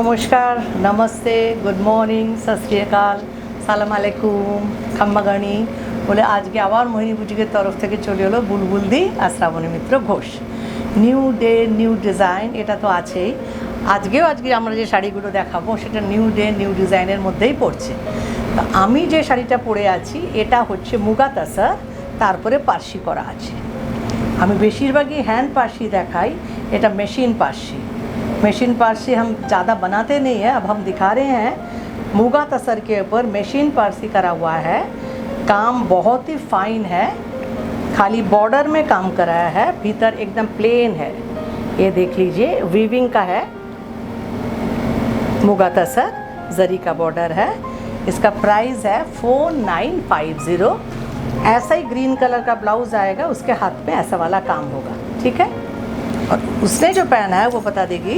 নমস্কার, namaste, good morning, সত শ্রী আকাল, সালাম আলাইকুম, খাম্মাগানি বলে আজকে আবার মোহিনী বুটিকের তরফ থেকে চলে এলো বুলবুল দি আর Shraboni Mitra Ghosh. New day new design, এটা তো আছেই। আজকে আমরা যে শাড়িগুলো দেখাবো সেটা নিউ ডে নিউ ডিজাইনের মধ্যেই পড়ছে। তো আমি যে শাড়িটা পরে আছি এটা হচ্ছে মুগা তাসার, তারপরে পার্সি করা আছে। আমি বেশিরভাগই হ্যান্ড पारसी देखाई, এটা मशीन पारसी। मशीन पारसी हम ज़्यादा बनाते नहीं हैं, अब हम दिखा रहे हैं मुगा तसर के ऊपर मशीन पारसी करा हुआ है। काम बहुत ही फाइन है, खाली बॉर्डर में काम कराया है, भीतर एकदम प्लेन है। ये देख लीजिए, वीविंग का है, मुगा तसर, जरी का बॉर्डर है। इसका प्राइस है 4950। ऐसा ही ग्रीन कलर का ब्लाउज आएगा, उसके हाथ में ऐसा वाला काम होगा, ठीक है। और उसने जो पहना है वो बता देगी।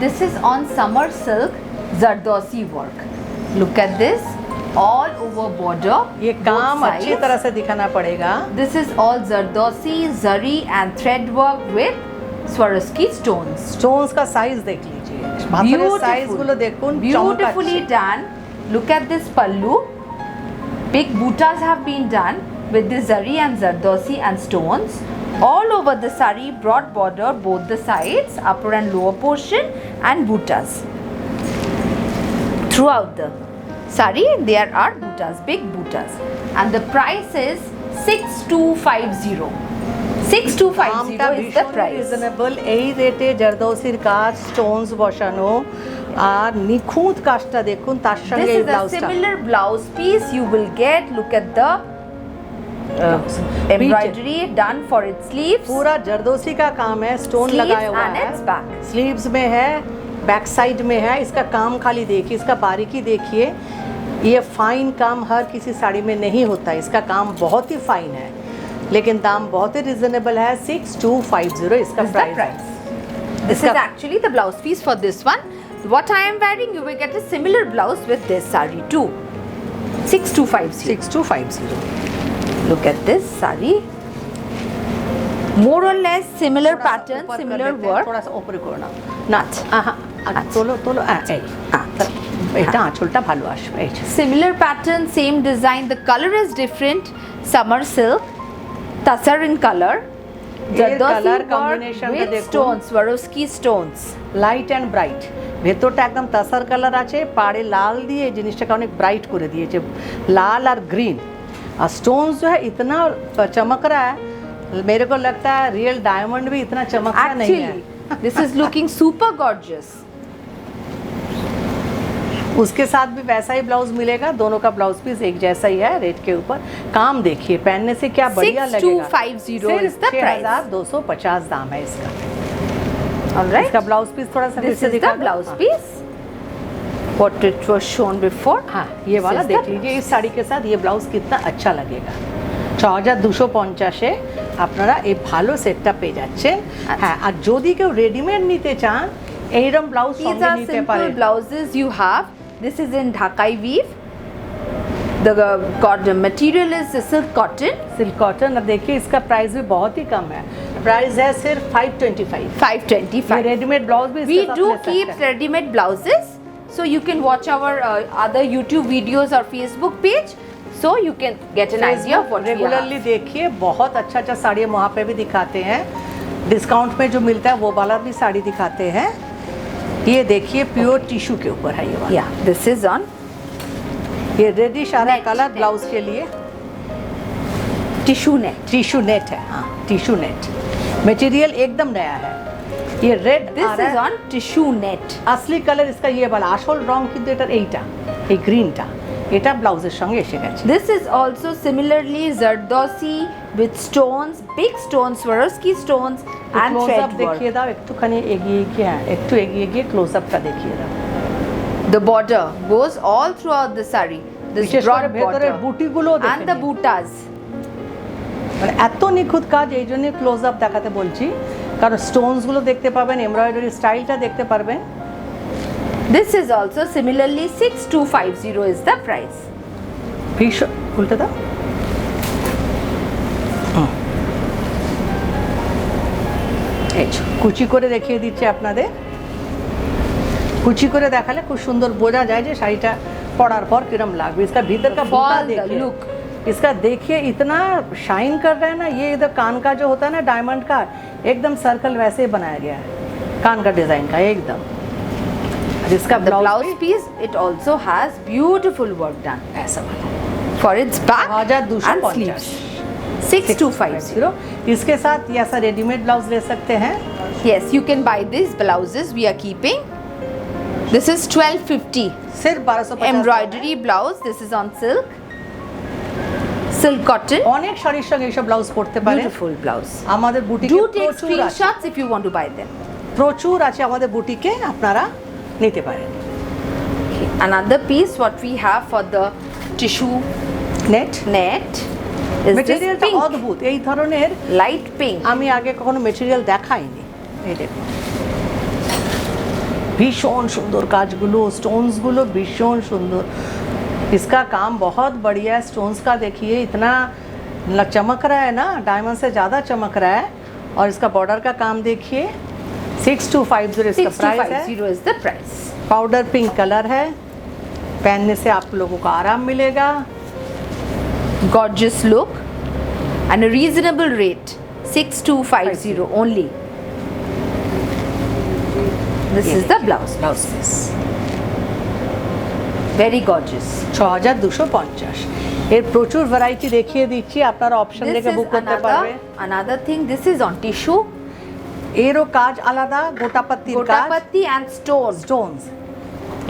This is on summer silk zardozi work. Look at this, all over border. ये काम अच्छी तरह से दिखाना पड़ेगा। This is all zardozi, zari and thread work with Swarovski stones. Stones का साइज देख लीजिए, साइज गुलो देखुन, beautifully done. Look at this pallu, big buttas have been done with the zari and zardosi and stones all over the sari, broad border both the sides, upper and lower portion, and buttas throughout the sari. There are buttas, big buttas, and the price is 6250. 6250 is the price. Reasonable. এই রেটে জারদৌসির কাজ, Stones বসানো আর নিখুঁত কাজটা দেখুন, তার সঙ্গে এই ব্লাউজটা। This is a similar blouse piece you will get. Look at the embroidery done for its sleeves. पूरा जरदोसी का काम है, स्टोन लगाया हुआ है, स्लीव्स में है, बैक साइड में है। इसका काम खाली देखिए, इसका बारीकी देखिए। ये फाइन काम हर किसी साड़ी में नहीं होता, इसका काम बहुत ही फाइन है, लेकिन दाम बहुत ही रिजनेबल है। 6250 इसका price. This is actually the blouse piece for this one. What I am wearing, you will get a similar blouse with this sari too. 6250. 6250। Look at this sari. More or less similar pattern, similar work. थोड़ा सा ऊपर করো না, নাচ। তোলো তোলো, এই এটা আঁচলটা ভালো আসবে। এই Similar pattern, same design. The color is different. Summer silk, tasar in color. Colour কম্বিনেশনটা দেখুন, stones, Swarovski stones. Light and bright. ভেতরটা একদম তাসার কালার আছে, পাড়ে লাল দিয়ে জিনিসটাকে অনেক ব্রাইট করে দিয়েছে, लाल और ग्रीन। और स्टोन्स जो है इतना चमक रहा है, मेरे को लगता है रियल डायमंड भी इतना चमकता नहीं है। This is looking super gorgeous. उसके साथ भी वैसा ही ब्लाउज मिलेगा, दोनों का ब्लाउज पीस एक जैसा ही है। रेट के ऊपर काम देखिए, पहनने से क्या बढ़िया लगेगा। 6250 is the price. 6250 दाम है इसका। Alright. इसका ब्लाउज पीस थोड़ा सा This is the blouse piece. What it was shown before. हाँ, ये वाला देख लीजिए, इस साड़ी के साथ ये ब्लाउज कितना अच्छा लगेगा। 6250-এ আপনারা এই ভালো সেটটা পেয়ে যাচ্ছেন। হ্যাঁ, আর যদি কেউ রেডিমেড নিতে চান, এইরকম ব্লাউজ সঙ্গে নিতে পারেন। These are simple blouses you have. This is in Dhakai weave. The material is silk cotton. Silk cotton. अब देखिए इसका प्राइस भी बहुत ही कम है, प्राइस है सिर्फ 525। 525. रेडीमेड ब्लाउज भी We do keep ready-made blouses, so you can watch our other YouTube videos or Facebook page, so you can get an idea of what we regularly देखिए। बहुत अच्छा अच्छा साड़ी हम वहाँ पे भी दिखाते हैं, डिस्काउंट में जो मिलता है वो वाला भी साड़ी दिखाते हैं। ये देखिए प्योर टिश्यू के ऊपर है ये वाला। Yeah, this is on. ये रेडिश आ रहा है कलर ब्लाउज के लिए, टिश्यू नेट। टिश्यू नेट है, हाँ टिश्यू नेट। मटेरियल एकदम नया है। ये red This is on tissue net. असली कलर इसका ये वाला, আসল রং কিন্তু এটার এইটা, এই গ্রিনটা, এটা ব্লাউজের সঙ্গে এসে গেছে। This is also similarly zardosi with stones, big stones, Swarovski stones and thread work. দেখিয়ে দাও একটুখানি এগিয়ে গিয়ে, হ্যাঁ একটু এগিয়ে গিয়ে ক্লোজ আপটা দেখিয়ে দাও। The border goes all throughout the sari. This বিশেষ করে broad ভেতরের border বুটিগুলো and the buttas. মানে এত নিখুঁত কাজ, এই জন্য ক্লোজ আপ দেখাতে বলছি, কারণ স্টোনসগুলো দেখতে পাবেন, এমব্রয়ডারি স্টাইলটা দেখতে পারবেন। This is also similarly 6250 is the price. ভীষণ উল্টে দাও। এই কুচি করে দেখিয়ে দিচ্ছি আপনাদের। কুচি করে দেখালে খুব সুন্দর বোঝা যায় যে শাড়িটা পরার পর কিরম লাগবে। इसका भीतर का बूटा Fall the देखिए, look. इसका देखिए इतना शाइन कर रहा है ना। ये इधर कान का जो होता है ना डायमंड का, एकदम सर्कल वैसे ही बनाया गया है कान का डिजाइन का एकदम। और इसका The blouse piece, it also has beautiful work done ऐसा वाला for its back and 1250 sleeves. 6250. इसके साथ ये ऐसा रेडीमेड ब्लाउज ले सकते हैं। Yes, you can buy these blouses we are keeping. This is 1250. सिर्फ 1250 Embroidery blouse. This is on silk. Silk cotton. অনেক শাড়ির সঙ্গে এইসব ব্লাউজ পরতে পারে। Beautiful blouse. আমাদের বুটিকে Do take প্রচুর আছে, screenshots if you want to buy them. প্রচুর আছে আমাদের বুটিকে, আপনারা নিতে পারেন। Okay. Another piece what we have for the tissue net net is this মেটেরিয়ালটা pink, অদ্ভুত, এই ধরনের light pink. আমি আগে কখনো মেটেরিয়াল দেখাইনি। এই দেখুন भीषण सुंदर काजगुलो, स्टोन्स गुलो भीषण सुंदर। इसका काम बहुत बढ़िया है। स्टोन्स का देखिए इतना चमक रहा है ना, डायमंड से ज़्यादा चमक रहा है। और इसका बॉर्डर का काम देखिए। 6250 इसका प्राइस है। 6250 is the price. Powder pink colour है, पहनने से आप लोगों को आराम मिलेगा। Gorgeous look and a reasonable rate. 6250 only. This is the blouse. Blouse piece Very gorgeous. 6250। এর প্রচুর ভ্যারাইটি দেখিয়ে দিচ্ছি, আপনারা অপশন This দেখে is বুক করতে পারবে। another thing. This is on tissue, এরও কাজ আলাদা, গোটাপাত্তির কাজ, gotapatti and stone. স্টোনস।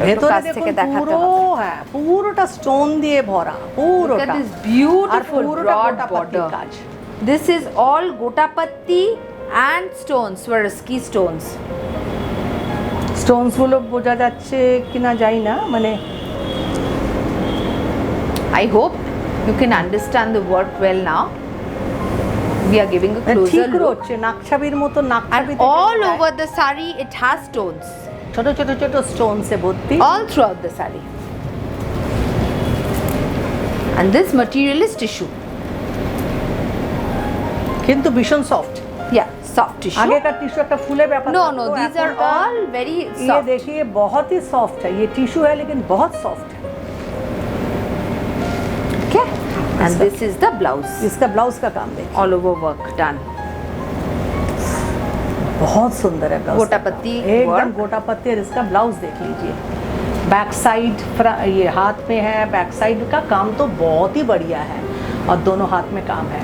ভেতরে কাছ দেখুন থেকে দেখাতে পুরো, হ্যাঁ পুরোটা স্টোন দিয়ে ভরা, Look পুরোটা। at this আর beautiful পুরোটা broad গোটাপাত্তির border. কাজ। This is all gotapatti and stones, Swarovski stones. Stones গুলো বোঝা যাচ্ছে কিনা জানি না, মানে I hope you can understand the work well now. We are giving a closer ঠিক look. হচ্ছে নাকছাবির মতো, নাকছাবি And all over the sari it has stones. ছোট ছোট ছোট স্টোনসে ভর্তি। All throughout the sari. And this material is tissue. কিন্তু ভীষণ soft. Yeah, soft tissue. আগেকার টিস্যু একটা ফুলে ব্যাপার No, থাকতো, no, these are এখনকার all very ये soft. देखिए बहुत ही सॉफ्ट है, ये टिश्यू है लेकिन बहुत सॉफ्ट है। Okay. And this is the blouse. इसका ब्लाउज का काम देखिए, All over work done. बहुत सुंदर है ब्लाउज। गोटापत्ती एकदम work. गोटापत्ती। और इसका ब्लाउज देख लीजिए, बैक साइड ये हाथ में है, बैक साइड का काम तो बहुत ही बढ़िया है और दोनों हाथ में काम है।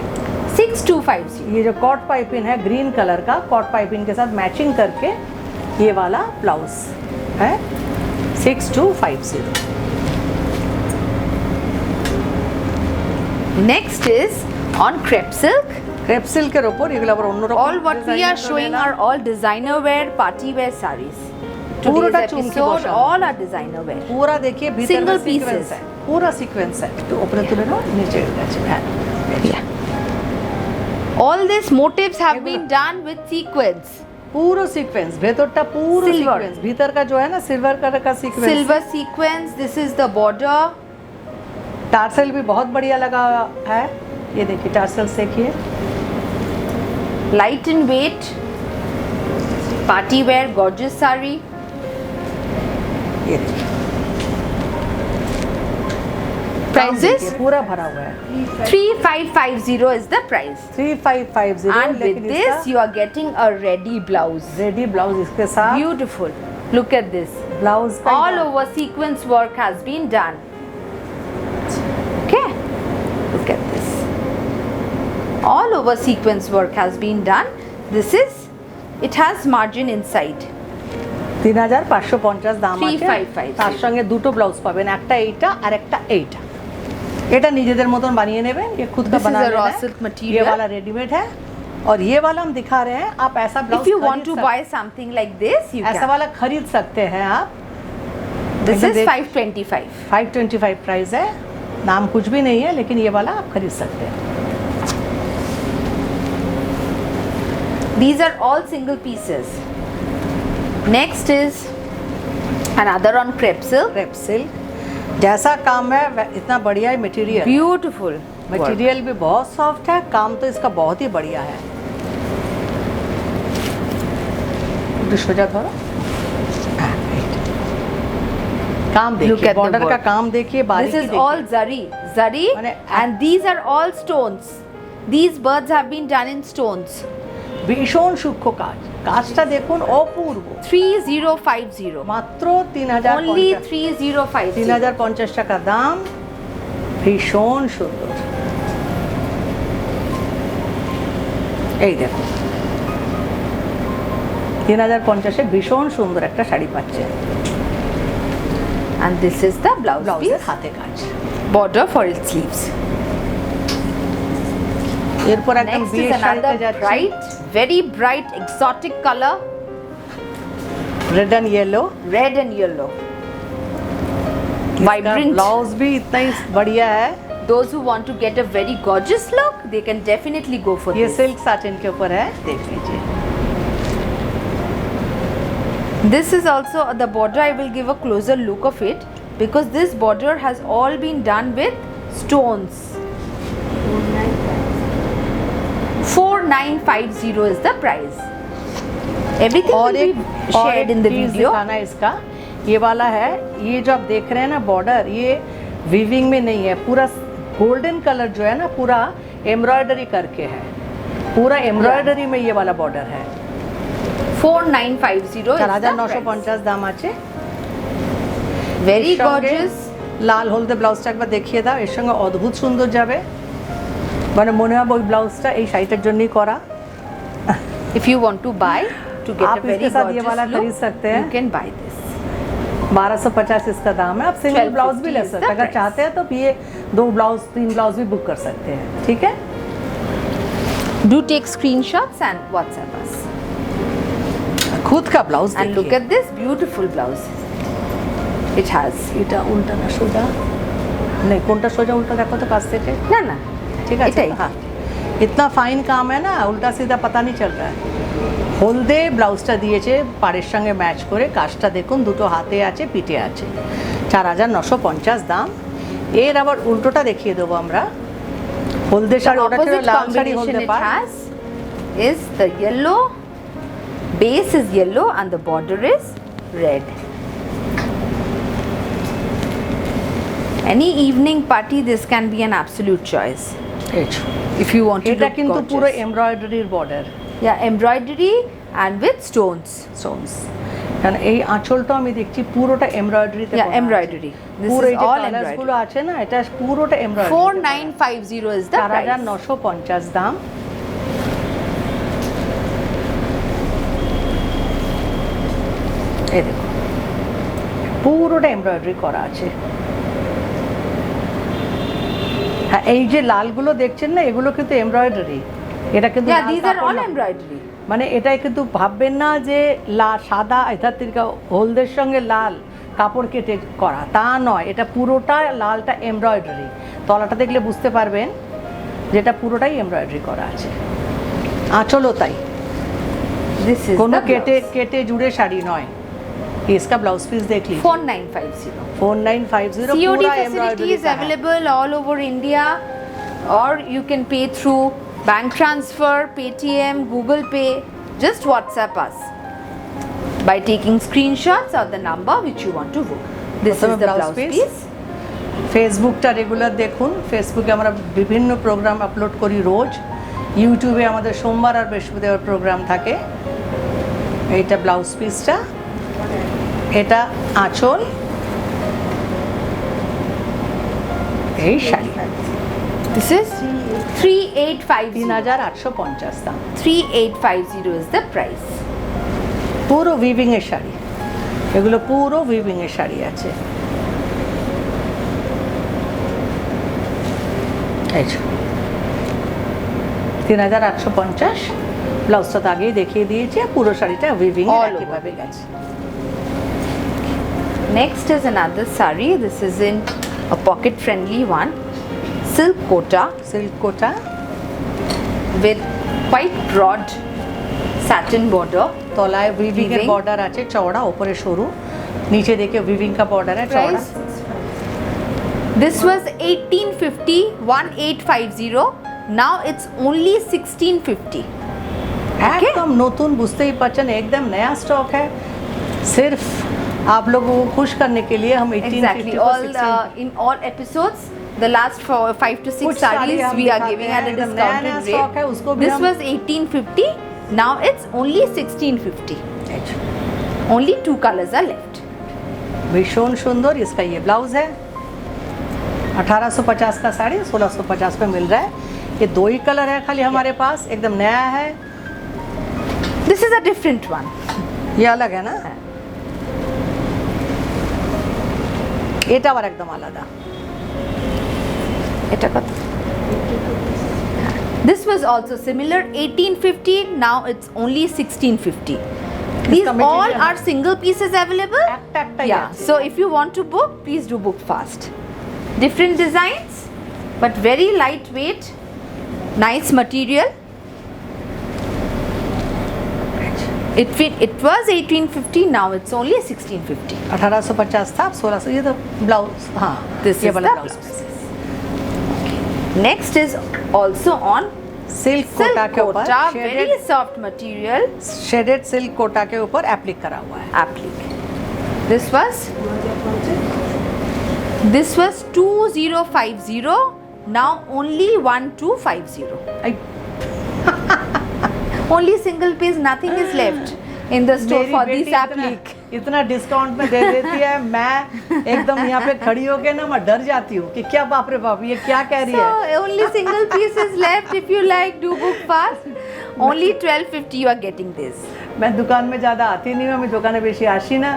6250. ये जो कॉट पाइपिंग है ग्रीन कलर का, कॉट पाइपिंग के साथ मैचिंग करके ये वाला ब्लाउज है 6250। Next is on crepe silk. Crepe সিল্কের ওপর এগুলো আবার অন্যরকম। All what we are showing are all designer wear, party wear sarees. पूरा Today's Chumki episode बसानो। all are designer wear. पूरा देखिए भीतर Single में सीक्वेंस pieces. है, पूरा सीक्वेंस है। तो ऊपर तुले ना नीचे गए हैं। All these motifs have been done with sequins. पूरा सीक्वेंस, ভেতরটা পুরো Silver. सीक्वेंस, भीतर का जो है ना सिल्वर कलर का sequence. Silver sequins. This is the border. Tarsal भी बहुत बढ़िया लगा है, ये देखिए टार्सल देखिए। Light in weight. Party wear, gorgeous sari. ये देखिए Prices देखिए, पूरा भरा हुआ है। 3550 is the price. 3550। And with लेकिन this you are getting a ready blouse. Ready blouse इसके साथ, Beautiful. Look at this. Blouse का All over sequence work has been done. Okay. Look at this. All over sequence work has been done. This is, it has margin inside. 3550 দাম আছে। 3550 তার সঙ্গে দুটো blouse পাবেন, একটা এইটা আর একটা এইটা। এটা নিজেদের মতন বানিয়ে নেবেন, ये खुद का This is बना a लेना raw है। silk ये material. वाला रेडीमेड है और ये वाला हम दिखा रहे हैं, आप ऐसा blouse If you want to buy something like this, you ऐसा can. वाला खरीद सकते हैं आप। This एकदम is देख- 525. 525 प्राइस है, नाम कुछ भी नहीं है, लेकिन ये वाला आप खरीद सकते हैं। These are all single pieces. Next is another on crepe silk. Crepe silk, जैसा काम है इतना बढ़िया है मटेरियल। Beautiful. work. मटेरियल भी बहुत सॉफ्ट है, काम तो इसका बहुत ही बढ़िया है। सोचा थोड़ा काम Look देखिए, at the बॉर्डर का work. काम देखिए, This बारीकी is देखिए। all zari, माने- and these are all stones. These birds have been done in stones. ভীষণ সূক্ষ্ম কাজ, কাজটা দেখুন অপূর্ব। 3050. মাত্র 3050 Only 3050. 3050 টাকা দাম, ভীষণ সুন্দর। এই দেখুন 3050-এ ভীষণ সুন্দর একটা শাড়ি পাচ্ছে। And this is the blouse ব্লাউজের piece. হাতে কাজ। Border for its sleeves. এরপর একদম Next বিয়ের is শাড়িতে another যাচ্ছি, bright, very bright, exotic color, red and yellow. red and yellow. इसका Vibrant. ब्लाउज भी इतना ही बढ़िया है। Those who want to get a very gorgeous look, they can definitely go for ये this. सिल्क साटिन के ऊपर है, देख लीजिए। This is also the border. I will give a closer look of it because this border has all been done with stones. 4950 is the price. Everything और will एक be shared in the चीज video. दिखाना है इसका, ये वाला है, ये जो आप देख रहे हैं ना बॉर्डर, ये वीविंग में नहीं है, पूरा गोल्डन कलर जो है ना पूरा एम्ब्रॉयडरी करके है, पूरा एम्ब्रॉयडरी में ये वाला बॉर्डर है। 4950 is the price. 4950 দাম আছে। Very এর সঙ্গে gorgeous. লাল হলদে ব্লাউজটা একবার দেখিয়ে দাও, এর সঙ্গে অদ্ভুত সুন্দর যাবে, মানে মনে হবে ওই ব্লাউজটা এই শাড়িটার জন্যই করা। If you want to buy to get आप a very इसके साथ ये gorgeous वाला खरीद look, सकते हैं। you can buy this. 1250 इसका दाम है। आप सिंगल 1250 ब्लाउज भी ले is सकते the हैं, अगर price. चाहते हैं तो ये 2 ब्लाउज 3 ब्लाउज भी बुक कर सकते हैं, ठीक है। Do take screenshots and WhatsApp us. खुद का blouse And look at this beautiful blouse. It has. এটা উল্টা না সোজা, नहीं কোনটা সোজা উল্টা দেখো तो काज থেকে, না না ঠিক আছে। এটাই। हाँ, इतना फाइन काम है ना, उल्टा सीधा पता नहीं चल रहा है। হলদে ব্লাউজটা দিয়েছে পাড়ের সঙ্গে ম্যাচ করে, কাজটা দেখুন, দুটো হাতে আছে, পিঠে আছে। 4950 দাম। এর আবার উল্টোটা দেখিয়ে দেবো আমরা। হলদে শাড়ি, The ওটা ছিল opposite লাল শাড়ি, combination হলদে it পাড়। has is the yellow, base is yellow and the border is red. Any evening party, this can be an absolute choice. এই যে, If you want to এটা look কিন্তু পুরো gorgeous. এমব্রয়ডারির border, Yeah, embroidery and with stones. সোনস। কারণ এই আঁচলটা আমি দেখছি পুরোটা এমব্রয়ডারিতে Yeah, embroidery. This পুরো is এই যে all কালারস গুলো embroidery. আছে না, এটা পুরোটা এমব্রয়ডারি। 4950 is the price. 4950 দাম। এই দেখো পুরোটা এমব্রয়ডারি করা আছে। হ্যাঁ, এই যে লালগুলো দেখছেন না, এগুলো কিন্তু এমব্রয়ডারি, এটা কিন্তু Yeah, লাল these are কাপড় all না। embroidery. মানে এটাই কিন্তু ভাববেন না যে সাদা এটা থেকে হলদের সঙ্গে লাল কাপড় কেটে করা, তা নয়, এটা পুরোটা লালটা এমব্রয়ডারি। তলাটা দেখলে বুঝতে পারবেন যেটা পুরোটাই এমব্রয়ডারি করা আছে। আঁচলও তাই, This is কোনো the কেটে blouse. কেটে জুড়ে শাড়ি নয়। इसका ब्लाउज पीस देख लीजिए, 4950. 4950 COD पूरा facility embroidery is available all over India, or you can pay through bank transfer, Paytm, Google Pay. Just WhatsApp us by taking screenshots of the number which you want to book. This প্রথমে is the blouse blouse piece. piece. ফেসবুকটা regular দেখুন, ফেসবুকে আমরা বিভিন্ন programme upload করি রোজ। ইউটিউবে আমাদের সোমবার আর বৃহস্পতিবার প্রোগ্রাম থাকে। এইটা ব্লাউজ পিসটা, এটা আঁচল, এই শাড়ি। This is 3850. 3850 দাম। 3850 is the price. পুরো উইভিং এর শাড়ি, এগুলো পুরো উইভিং এর শাড়ি আছে। এই যে 3850, ব্লাউজটা তো আগেই দেখিয়ে দিয়েছি, আর পুরো শাড়িটা উইভিং All একইভাবে গেছে। Next is another sari. This is in a pocket friendly one. Silk kota silk Kota, with quite broad satin border. তলায় উইভিং এর Weaving. বর্ডার আছে চওড়া, ওপরে সরু, নিচে দেখে উইভিং কা বর্ডার है চওড়া। Price? This was 1850, 1850. Now it's only 1650. একদম নতুন, বুঝতেই পারছেন একদম নয়া স্টক है। सिर्फ आप लोगों को खुश करने के लिए हम 1850 Exactly. को All 16 in all episodes, the last 5 to 6 कुछ साड़ी sarees हम we are दिखाते giving हैं, at a एकदम नया discounted stock है, rate. उसको भी This हम- was 1850. Now it's only 1650. Only 2 colors are left. भीषण सुंदर। इसका ये ब्लाउज है, 1850 का साड़ी 1650 में मिल रहा है। ये 2 ही कलर है खाली हमारे पास, एकदम नया है। This is a different one. ये अलग है ना, এটা আবার একদম আলাদা। এটা কত? This was also similar, 1850. Now it's only 1650. These material all है। are single pieces available. একটা একটাই Yeah. আছে। So if you want to book, please do book fast. Different designs, but very lightweight, nice material. It was 1850. Now it's only 1650. 1850 था, 1600। ये तो blouse, हाँ This ये is वाला the blouse. Next is also on silk Kota silk के ऊपर kota, very soft material. Shaded silk Kota के ऊपर एप्लिक करा हुआ है। Applique. This was 2050. Now only 1250. I- Only single piece, nothing is left in the store मेरी for बेटी this applique. इतना डिस्काउंट में दे देती है, मैं एकदम यहाँ पे खड़ी होके ना मैं डर जाती हूँ कि क्या बाप रे बाप ये क्या कह रही So है। only single piece is left. If you like, do book fast. Only 1250 you are getting this. मैं दुकान में ज़्यादा आती नहीं, আমি দোকানে বেশি আসি না।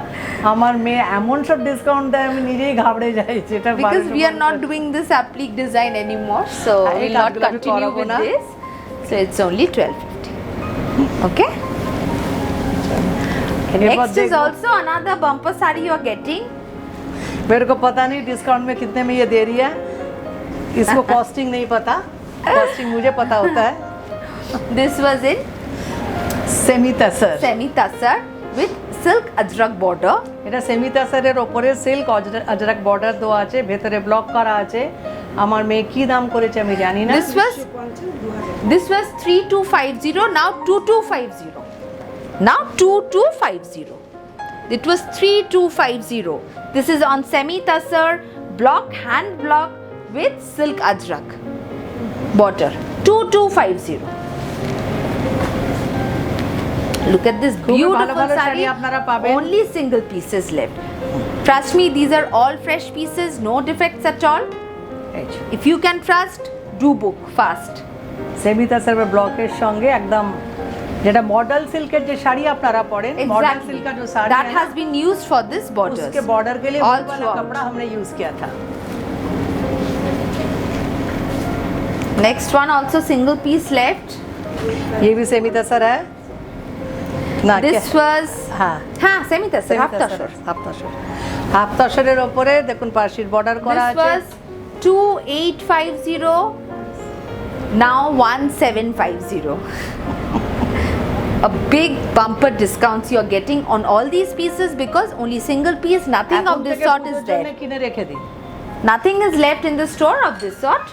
আমার মেয়ে এমন সব ডিসকাউন্ট দেয় আমি নিজেই ঘাবড়ে যাই, যেটা Because we are not doing this applique design anymore, so हाँ, we'll एक not आधगुला भी continue कराबो with ना। this. So it's only 1250. Okay. Next is also another bumper saree you are getting. मेरे को पता नहीं डिस्काउंट में कितने में ये दे रही है, इसको कॉस्टिंग नहीं पता, कॉस्टिंग मुझे पता होता है। This was in semi তাসার, semi tassar with silk ajrak border. এটা সেমি তাসারের ওপরে সিল্ক আজরাক বর্ডার দেওয়া আছে, ভেতরে ব্লক করা আছে। আমার মেয়ে কি দাম করেছে আমি জানি না। This was 3250. Now 2250. Now 2250. It was 3250. This is on semi tassar block, hand block with silk ajrak border. 2250. Look at this খুবই ভালো beautiful ভালো শাড়ি saree. আপনারা পাবেন। Only single pieces left. Trust me, these are all fresh pieces, no defects at all. এই যে, If you can trust, do book fast. Semi tassar ব্লকের সঙ্গে একদম যেটা মডেল সিল্কের যে শাড়ি আপনারা পরেন, মডেল Exactly. सिल्क का जो साड़ी That है has been used for this ना, borders. उसके बॉर्डर के लिए All वो वाला throughout. कपड़ा हमने यूज किया था। Next one also single piece left. ये भी सेमी तसर है না, This was হ্যাঁ semi tassar, half tassar. Half তসরের ওপরে দেখুন পার্সির বর্ডার করা This আছে। was 2850. Now 1750. A big bumper discounts you are getting on all these pieces because only single piece, nothing এখন of this থেকে sort পুজোর is জন্য there. কিনে রেখে দিন। Nothing is left in the store of this sort.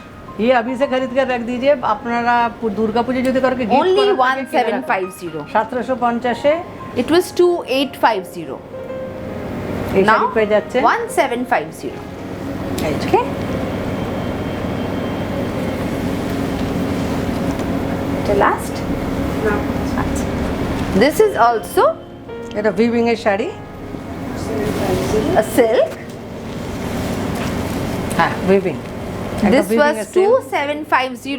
ये अभी से खरीद कर रख दीजिए, আপনারা দুর্গা পুজো যদি কারোকে গিফট Only করার থাকে 1750. 1750 It was 2850. এই Now শাড়ি পেয়ে যাচ্ছে। 1750. এই যে। Okay. The last. This is also এটা ভিভিং এর শাড়ি, a silk. হ্যাঁ ভিভিং। This was 2750.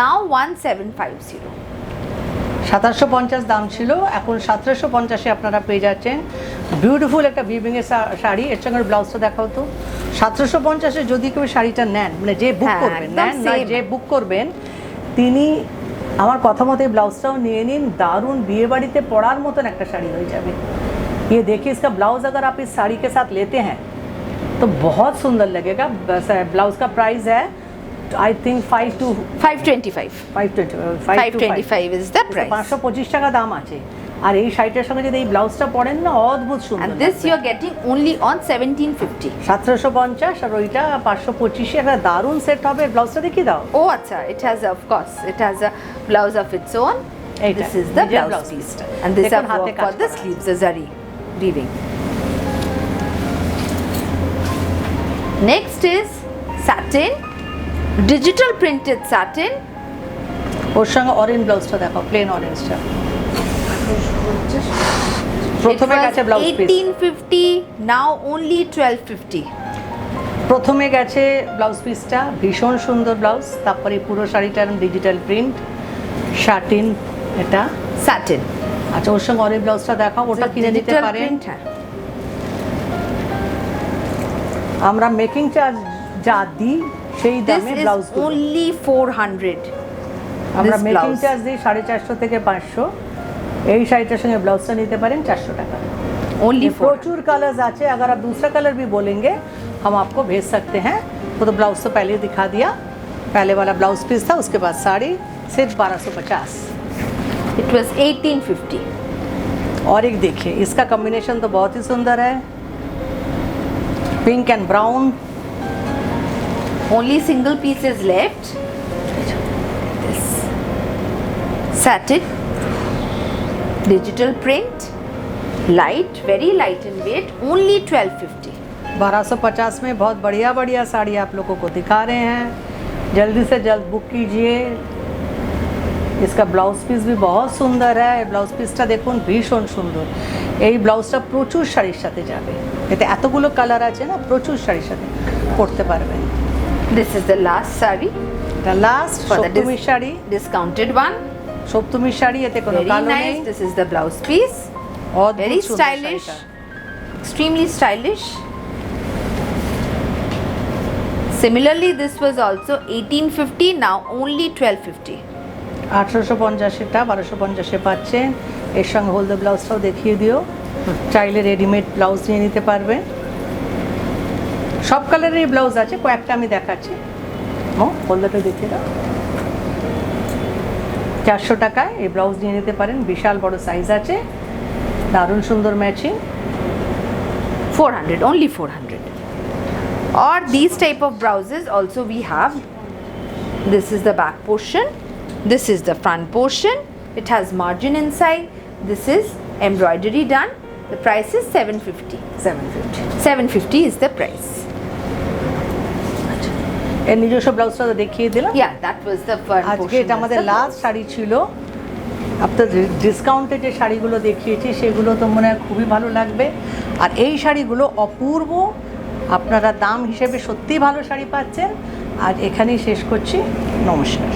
Now 1750. 1750 দাম ছিল, এখন 1750 আপনারা পেয়ে যাচ্ছেন বিউটিফুল একটা ভিভিং এর শাড়ি। এর সঙ্গে ব্লাউজটা দেখাও তো। 1750 যদি কেউ শাড়িটা নেন, মানে যে বুক হ্যাঁ, করবেন, একদম নেন না same। যে বুক করবেন, তিনি আমার কথা মতো এই ব্লাউজটাও নিয়ে নিন, দারুণ বিয়ে বাড়িতে পরার মতন একটা শাড়ি হয়ে যাবে। ये देखिए, इसका ब्लाउज अगर आप इस साड़ी के साथ लेते हैं तो बहुत सुंदर लगेगा। ब्लाउज का प्राइस है I think 525. 525 is the price. 525 টাকা দাম আছে। আর এই শাড়িটার সঙ্গে যদি এই ব্লাউজটা পরেন না, অদ্ভুত সুন্দর। And this you are getting only on 1750. 1750 আর ওইটা 525 একটা দারুণ সেট হবে। ব্লাউজটা দেখিয়ে দাও। Oh, acha. It has, of course, it has a blouse of its own. এইটা, This is the নিজের blouse blouse piece. piece-টা। And this দেখুন are হাতে work কাজ for the করা। sleeves, the zari. weaving. Next is satin, digital printed satin. ওর সঙ্গে orange ব্লাউজটা দেখো, plane অরেঞ্জটা। It প্রথমে was গেছে ব্লাউজ পিস, 1850, now only 1250. প্রথমে গেছে ব্লাউজ পিসটা, ভীষণ সুন্দর ব্লাউজ। তারপরে পুরো শাড়িটার ডিজিটাল প্রিন্ট, শার্টিন এটা। Satin. আচ্ছা, ওর সঙ্গে অরেঞ্জ ব্লাউজটা দেখাও, ওটা কিনে নিতে Digital পারেন। print, হ্যাঁ। আমরা মেকিং চার্জ যা দিই সেই This দামে is ব্লাউজ, only 400. আমরা this মেকিং blouse. চার্জ দিই 450 থেকে 500। এই শাড়িটার সঙ্গে ব্লাউজটা নিতে পারেন 400 টাকা। Only ये 400. प्रचुर कलर्स आचे, अगर आप दूसरा कलर भी बोलेंगे हम आपको भेज सकते हैं। तो ब्लाउज तो पहले ही दिखा दिया, पहले वाला ब्लाउज पीस था, उसके बाद साड़ी सिर्फ 1250। It was 1850. और एक देखिए, इसका कॉम्बिनेशन तो बहुत ही सुंदर है, pink and brown. Only single pieces left. This satin, digital print, light, very light in weight. Only 1250. 1250 में बहुत बढ़िया बढ़िया साड़ी आप लोगों को दिखा रहे हैं, जल्दी से जल्द बुक कीजिए। इसका ব্লাউজ পিস भी बहुत সুন্দর है, ব্লাউজ পিসটা দেখুন ভীষণ সুন্দর। এই ব্লাউজটা প্রচুর শাড়ির সাথে যাবে, এতে এতগুলো কালার আছে না, প্রচুর শাড়ির সাথে পরতে পারবেন। This is the last saree এটা লাস্ট for the সপ্তমীর শাড়ি, discounted one. সপ্তমীর শাড়ি, এতে কোনো Very কালো নেই। nice. This is the blouse piece. অদ্ভুত Very সুন্দর stylish. শাড়িটা। Extremely stylish. Similarly, this was also 1850. Now only 1250. 1850টা 1250-এ পাচ্ছেন। এর সঙ্গে হলদে ব্লাউজটাও দেখিয়ে দিও, চাইলে রেডিমেড ব্লাউজ নিয়ে নিতে পারবে। সব কালারের ব্লাউজ আছে, কয়েকটা আমি দেখাচ্ছি। হলদেটা দেখিয়ে দাও। 400 টাকায় এই ব্লাউজ নিয়ে নিতে পারেন, বিশাল বড় সাইজ আছে, দারুণ সুন্দর matching. 400. Only 400. Or these type of blouses also we have. This is the back portion. This is the front portion. It has margin inside. This is embroidery done. The price is 750. 750। 750 is the price. এর নিজস্ব ব্লাউজটা তো দেখিয়ে দিলাম। Yeah, that was the front আজকে portion. এটা আমাদের That's the last sari ছিল। আপনার ডিসকাউন্টে যে শাড়িগুলো দেখিয়েছি সেগুলো তো মনে হয় খুবই ভালো লাগবে। আর এই শাড়িগুলো অপূর্ব, আপনারা দাম হিসেবে সত্যিই ভালো শাড়ি পাচ্ছেন। আর এখানেই শেষ করছি, নমস্কার।